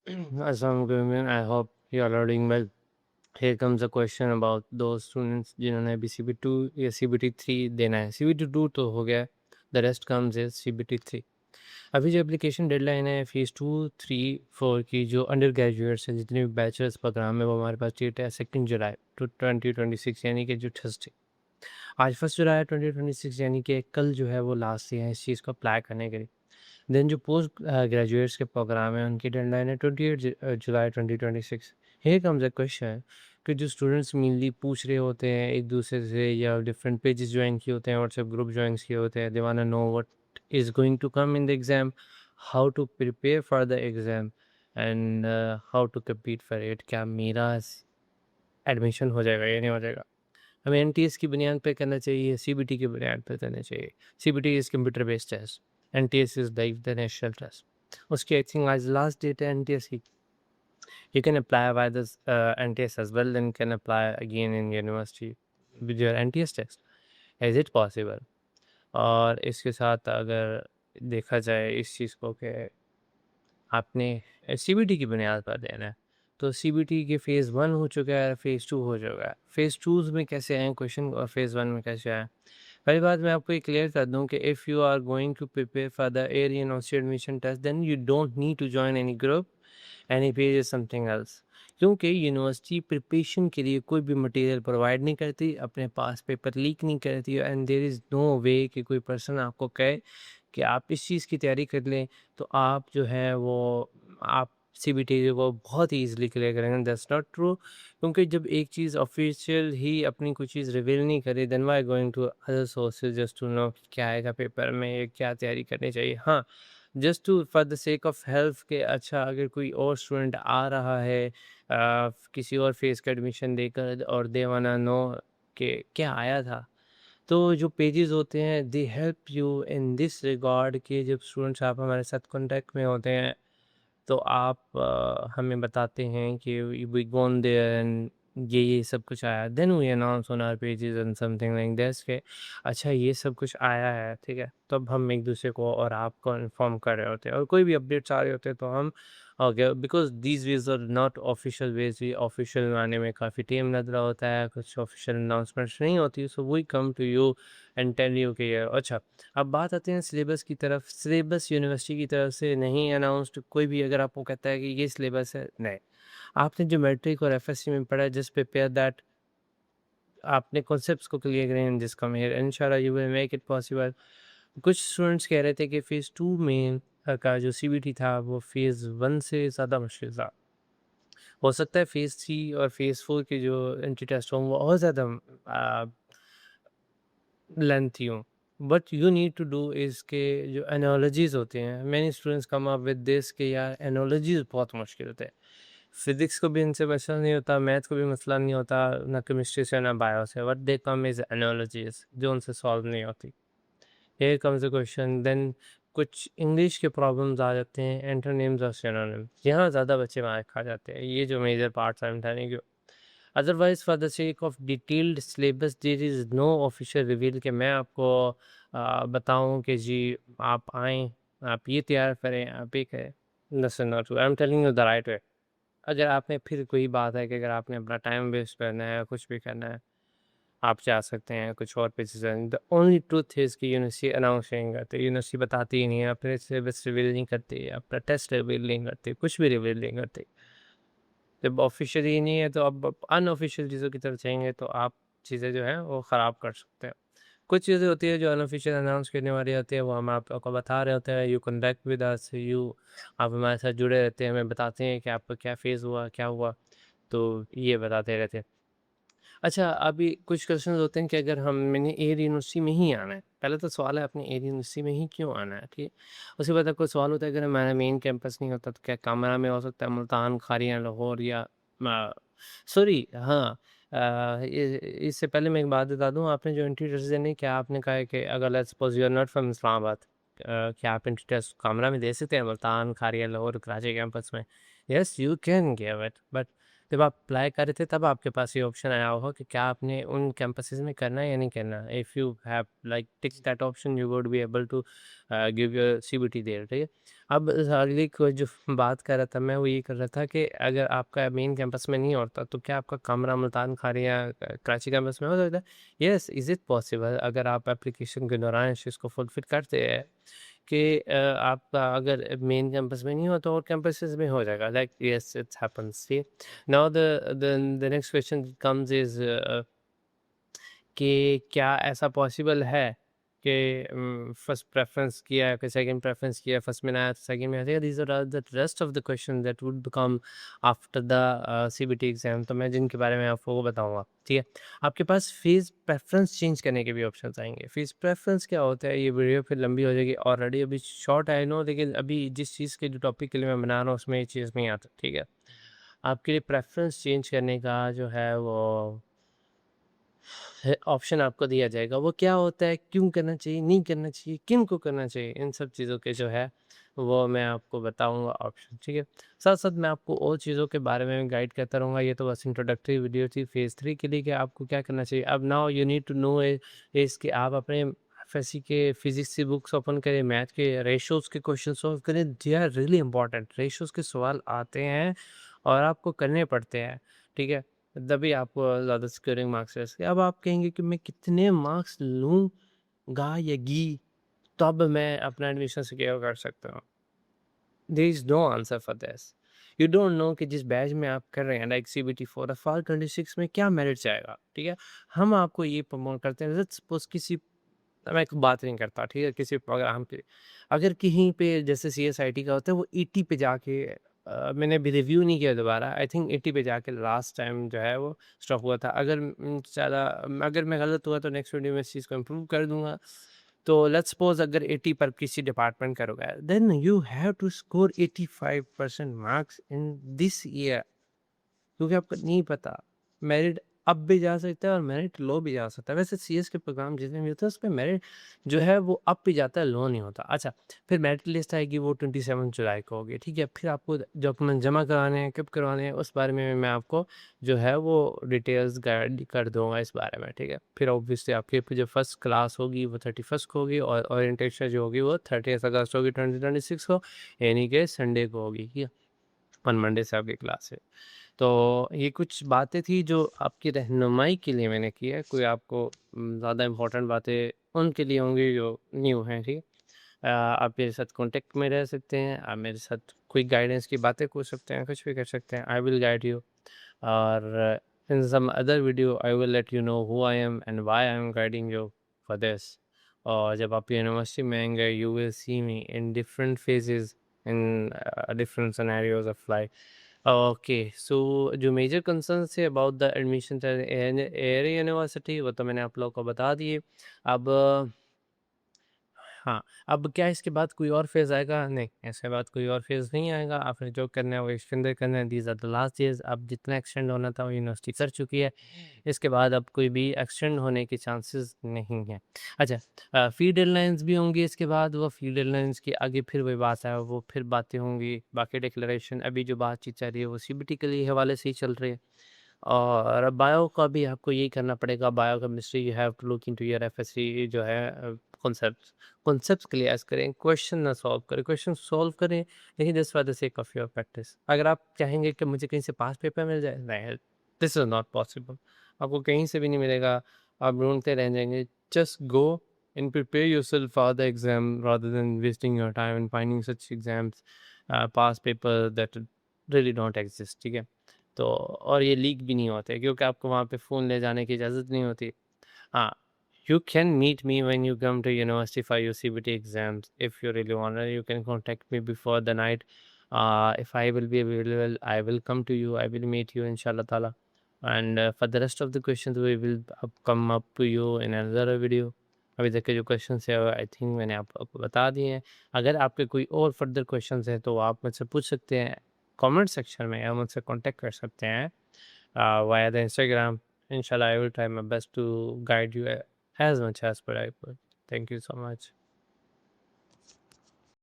Assalamualaikum, I hope you are all doing well. Here comes a question about those students जिन्होंने अभी CBT 2 या CBT 3 देना है. CBT 2 तो हो गया, the rest comes is CBT 3. अभी जो एप्लीकेशन डेडलाइन है फेज़ 2, 3, 4 की जो अंडर ग्रेजुएट्स हैं, जितने भी बैचलर्स प्रोग्राम है वो हमारे पास डेट है 2 जुलाई टू 2026 यानी कि जो थर्सडे. आज 1 जुलाई 2026 यानी कि कल जो है वो लास्ट डे है इस चीज़ को अप्लाई करने के लिए. देन जो पोस्ट ग्रेजुएट्स के प्रोग्राम है उनकी डेडलाइन है 28 जुलाई 2026. हियर कम्स अ क्वेश्चन कि जो स्टूडेंट्स मेनली पूछ रहे होते हैं एक दूसरे से या डिफरेंट पेजेस ज्वाइन किए होते हैं, व्हाट्सएप ग्रुप ज्वाइन किए होते हैं, they want to know what is going to come in the exam, how to prepare for the exam and how to compete for it. क्या मेरा एडमिशन हो जाएगा या नहीं हो जाएगा. हमें एनटीएस की बुनियाद पे करना चाहिए, सीबीटी की बुनियाद पे करना चाहिए. CBT is computer based test, NTS is like the national test. उसकी आई थिंक आज लास्ट डेट है एनटीएस की. You can apply by this NTS as well, then can apply again in university with your NTS test. Is it possible? और इसके साथ अगर देखा जाए इस चीज़ को कि आपने सीबीटी की बुनियाद पर देना है, तो सीबीटी के फ़ेज़ 1 हो चुका है, फ़ेज़ 2 हो चुका है. फ़ेज़ 2 में कैसे आए क्वेश्चन और फ़ेज़ 1 में कैसे आए? पहली बात मैं आपको ये क्लियर कर दूँ कि if you are going to prepare for the Air University admission test, then you don't need to join any group, any page is something else. क्योंकि यूनिवर्सिटी प्रिपरेशन के लिए कोई भी मटेरियल प्रोवाइड नहीं करती, अपने पास पेपर लीक नहीं करती, एंड देयर इज़ नो वे कि कोई पर्सन आपको कहे कि आप इस चीज़ की तैयारी कर लें तो आप जो है वो आप सीबीटी को बहुत ही ईज़िली क्लियर करेंगे. That's not true. क्योंकि जब एक चीज़ ऑफ़िशियल ही अपनी कोई चीज़ रिवील नहीं करे, then why going to other sources just to know क्या आएगा पेपर में, क्या तैयारी करनी चाहिए. हाँ, just to for the sake of help के अच्छा अगर कोई और स्टूडेंट आ रहा है किसी और फेज़ का एडमिशन देकर और दे वांना नो कि क्या आया था, तो जो पेजेस होते हैं they help you in this regard कि जब स्टूडेंट्स आप हमारे साथ कांटेक्ट में होते हैं तो आप हमें बताते हैं कि वी गोन देयर एंड ये सब कुछ आया, then we announce on our pages and something like that के अच्छा ये सब कुछ आया है, ठीक है. तब हम एक दूसरे को और आपको इन्फॉर्म कर रहे होते हैं और कोई भी अपडेट्स आ रहे होते हैं तो हम okay because these ways are not official ways. भी ऑफिशियल माने में काफ़ी टाइम लग रहा होता है, कुछ ऑफिशियल अनाउंसमेंट्स नहीं होती, so we come to you and tell you कि अच्छा. अब बात आते हैं सिलेबस की तरफ. सिलेबस यूनिवर्सिटी की तरफ से नहीं अनाउंस्ड. कोई भी अगर आपको कहता है कि ये सिलेबस है, नहीं. आपने जो मैट्रिक और एफएससी में पढ़ा है जस्ट प्रिपेयर दैट, आपने कॉन्सेप्ट्स को क्लियर करें इन दिस कम हियर, इंशाल्लाह you will make it possible. कुछ स्टूडेंट्स कह रहे थे कि फेज़ 2 में का जो सीबीटी था वो फेज़ 1 से ज़्यादा मुश्किल था. हो सकता है फेज़ 3 और फेज़ 4 के जो एंट्री टेस्ट हों वो और ज़्यादा लेंथी हों. But you need to do is के जो एनालॉजीज़ होते हैं, many students come up with this कि यार एनालॉजीज़ बहुत मुश्किल होते हैं. फिज़िक्स को भी इनसे मसला नहीं होता, मैथ को भी मसला नहीं होता, ना केमिस्ट्री से ना बायो से. What they come is analogies जो उनसे सॉल्व नहीं होती. Here comes the question then. कुछ इंग्लिश के प्रॉब्लम्स आ जाते हैं, एंटोनिम्स और सिनोनिम्स, यहाँ ज़्यादा बच्चे मार खा जाते हैं. ये जो मेजर पार्ट्स हैं बताने के. Otherwise for the sake of detailed syllabus there is no official reveal कि मैं आपको बताऊँ कि जी आप आएँ, आप ये तैयार करें, आप ये करें. That's not true. I am telling you the right way. अगर आपने फिर कोई बात है कि अगर आपने अपना टाइम वेस्ट करना है, कुछ भी करना है, आप जा सकते हैं कुछ और पेजेस हैं. द ओनली ट्रुथ इज़ कि यूनिवर्सिटी अनाउंस नहीं करते, यूनिवर्सिटी बताती ही नहीं है, अपने सिलेबस रिवील नहीं करती, अपना टेस्ट रिवील नहीं करती, कुछ भी रिवील नहीं करती. जब ऑफ़िशियल ही नहीं है तो अब अनऑफ़िशियल चीज़ों की तरफ जाएँगे तो आप चीज़ें जो हैं वो ख़राब कर सकते हैं. कुछ चीज़ें होती हैं जो अनऑफ़िशियल अनाउंस करने वाली होती है, वो हम आपको बता रहे होते हैं. You connect with us, you आप हमारे साथ जुड़े रहते हैं, हमें बताते हैं कि आपका क्या फ़ेज़ हुआ, क्या हुआ, तो ये बताते रहते हैं. अच्छा, अभी कुछ क्वेश्चंस होते हैं कि अगर हम मैंने एयर यूनिवर्सिटी में ही आना है, पहले तो सवाल है आपने एयर यूनिवर्सिटी में ही क्यों आना है, ठीक है? उसके बाद आपको सवाल होता है अगर हमारा मेन कैंपस नहीं होता तो क्या कामरा में हो सकता है, मुल्तान, खारियां, लाहौर या सॉरी हाँ. इससे पहले मैं एक बात बता दूं, आपने जो एंट्री टेस्ट देने क्या आपने कहा है कि अगर let's suppose you are not from Islamabad, क्या आप एंट्री टेस्ट कामरा में दे सकते हैं मुल्तान, खारियां, लाहौर, कराची कैंपस में? Yes you can give it, but जब आप अप्लाई कर रहे थे तब आपके पास ये ऑप्शन आया होगा कि क्या आपने उन कैंपसेस में करना है या नहीं करना। If you have like tick that option you would be able to give your CBT there, ठीक है। अब अगली को जो बात कर रहा था मैं वो ये कर रहा था कि अगर आपका मेन कैंपस में नहीं होता तो क्या आपका कमरा मुल्तान खारी या कराची कैंपस में हो सकता है? यस, इज़ इट पॉसिबल अगर आप एप्लीकेशन के दौरान इस चीज़ को फुलफिल करते हैं कि आपका अगर मेन कैंपस में नहीं हो तो और कैंपसेस में हो जाएगा। लाइक यस इट्स हैपेंस, ठीक है। Now the next question comes is कि क्या ऐसा पॉसिबल है कि फर्स्ट प्रेफ़रेंस किया है, फिर सेकंड प्रेफ़रेंस किया है, फर्स्ट में ना आया तो सेकंड में आ जाएगा। These are the rest of the question that would come after the CBT exam, तो मैं जिनके बारे में आपको बताऊँगा, ठीक है। आपके पास फ़ीस प्रेफ़रेंस चेंज करने के भी ऑप्शंस आएँगे। फ़ीस प्रेफ़रेंस क्या होता है, ये वीडियो फिर लंबी हो जाएगी, ऑलरेडी अभी शॉर्ट आई नो, लेकिन अभी जिस चीज़ के जो टॉपिक के लिए मैं बना रहा हूँ उसमें ये चीज़ नहीं आता, ठीक है। आपके लिए प्रेफ़रेंस चेंज करने का जो है वो है ऑप्शन आपको दिया जाएगा। वो क्या होता है, क्यों करना चाहिए, नहीं करना चाहिए, किनको करना चाहिए, इन सब चीज़ों के जो है वो मैं आपको बताऊँगा ऑप्शन, ठीक है। साथ-साथ मैं आपको और चीज़ों के बारे में गाइड करता रहूँगा। ये तो बस इंट्रोडक्टरी वीडियो थी फेज़ 3 के लिए कि आपको क्या करना चाहिए। अब now you need to know is कि आप अपने एफएससी के फिज़िक्स की बुक्स ओपन करें, मैथ के रेशियोज़ के क्वेश्चन सॉल्व करें। They are really important. Ratios के सवाल आते हैं और आपको करने पड़ते हैं, ठीक है। तभी आपको ज़्यादा स्कोरिंग मार्क्स ऐसे। अब आप कहेंगे कि मैं कितने मार्क्स लूँगा या गी तब मैं अपना एडमिशन सिक्योर कर सकता हूँ? There is no answer for this. You don't know कि जिस बैच में आप कर रहे हैं लाइक सीबीटी 4 और फॉल 26 में क्या मेरिट जाएगा, ठीक है? हम आपको ये प्रमोट करते हैं, लेट्स सपोज़ किसी मैं एक बात नहीं करता, ठीक है? किसी प्रोग्राम पे अगर कहीं पे जैसे सीएसआईटी का होता है वो 80 पे जाके मैंने अभी रिव्यू नहीं किया दोबारा, आई थिंक 80 पे जाके लास्ट टाइम जो है वो स्टॉप हुआ था। अगर ज़्यादा अगर मैं गलत हुआ तो नेक्स्ट वीडियो में इस चीज़ को इम्प्रूव कर दूँगा। तो लेट्स सपोज़ अगर 80 पर किसी डिपार्टमेंट का होगा, then you have to score 85% marks in this year. क्योंकि आपको नहीं पता, मेरिट अप भी जा सकता है और मेरिट लो भी जा सकता है। वैसे सीएस के प्रोग्राम जितने भी होते हैं उसमें मेरिट जो है वो अप भी जाता है, लो नहीं होता। अच्छा, फिर मेरिट लिस्ट आएगी वो 27 जुलाई को होगी, ठीक है? फिर आपको डॉक्यूमेंट जमा कराने हैं, कब करवाने हैं, उस बारे में मैं आपको जो है वो डिटेल्स गाइड कर दूँगा इस बारे में, ठीक है? फिर ऑब्वियसली आपकी जो फर्स्ट क्लास होगी वो 31st को होगी और ओरिएंटेशन जो होगी वो 30th अगस्त होगी 2026 को, यानी कि संडे को होगी, ठीक है? और मंडे से आपकी क्लास है। तो ये कुछ बातें थी जो आपकी रहनुमाई के लिए मैंने की है। कोई आपको ज़्यादा इम्पोर्टेंट बातें उनके लिए होंगी जो न्यू हैं, ठीक है? आप मेरे साथ कॉन्टैक्ट में रह सकते हैं, आप मेरे साथ कोई गाइडेंस की बातें पूछ सकते हैं, कुछ भी कर सकते हैं। आई विल गाइड यू और in some other video I will let you know who I am and why I am guiding you for this. और जब आप यूनिवर्सिटी में आएँगे you will see me in different phases in different scenarios of life. Okay, so जो major concerns थे about the admission Air University वो तो मैंने आप लोगों को बता दिए। अब हाँ, अब क्या इसके बाद कोई और फ़ेज़ आएगा? नहीं, इसके बाद कोई और फ़ेज़ नहीं आएगा। आपने जो करना है वो इसके अंदर करना है। These are the last days. अब जितना एक्सटेंड होना था वो यूनिवर्सिटी कर चुकी है। इसके बाद अब कोई भी एक्सटेंड होने के चांसेस नहीं हैं। अच्छा, फ़ी डेडलाइन्स भी होंगी इसके बाद। वो फ़ी डेडलाइन्स के आगे फिर वही बात है, वो फिर बातें होंगी। बाकी डिक्लेरेशन अभी जो बातचीत चल रही है वो सीबीटी के लिए हवाले से ही चल रही है। और बायो का भी आपको यही करना पड़ेगा। Biochemistry you have to look into your FSc जो है कॉन्सेप्ट्स क्लियर करें, क्वेश्चन ना सॉल्व करें, क्वेश्चन सॉल्व करें लेकिन just for the sake of your practice. अगर आप चाहेंगे कि मुझे कहीं से पास पेपर मिल जाए, नहीं, दिस इज़ नॉट पॉसिबल। आपको कहीं से भी नहीं मिलेगा, आप ढूँढते रह जाएँगे। Just go and prepare yourself for the exam rather than wasting your time and finding such exams, past paper that really don't exist, ठीक है? तो और ये लीक भी नहीं होते क्योंकि आपको वहाँ पे फ़ोन ले जाने की इजाज़त नहीं होती। हाँ, you can meet me when you come to university for your CBT exams. If you really want to, you can contact me before the night. If I will be available, I will come to you. I will meet you, inshallah ta'ala. And for the rest of the questions, we will come up to you in another video. अभी तक के जो questions है I think मैंने आपको बता दिए हैं। अगर आपके कोई और फर्दर क्वेश्चंस हैं तो आप मुझसे पूछ सकते हैं कमेंट सेक्शन में या मुझसे कांटेक्ट कर सकते हैं via the Instagram. Inshallah, I will try my best to guide you as much as per I could. Thank you so much.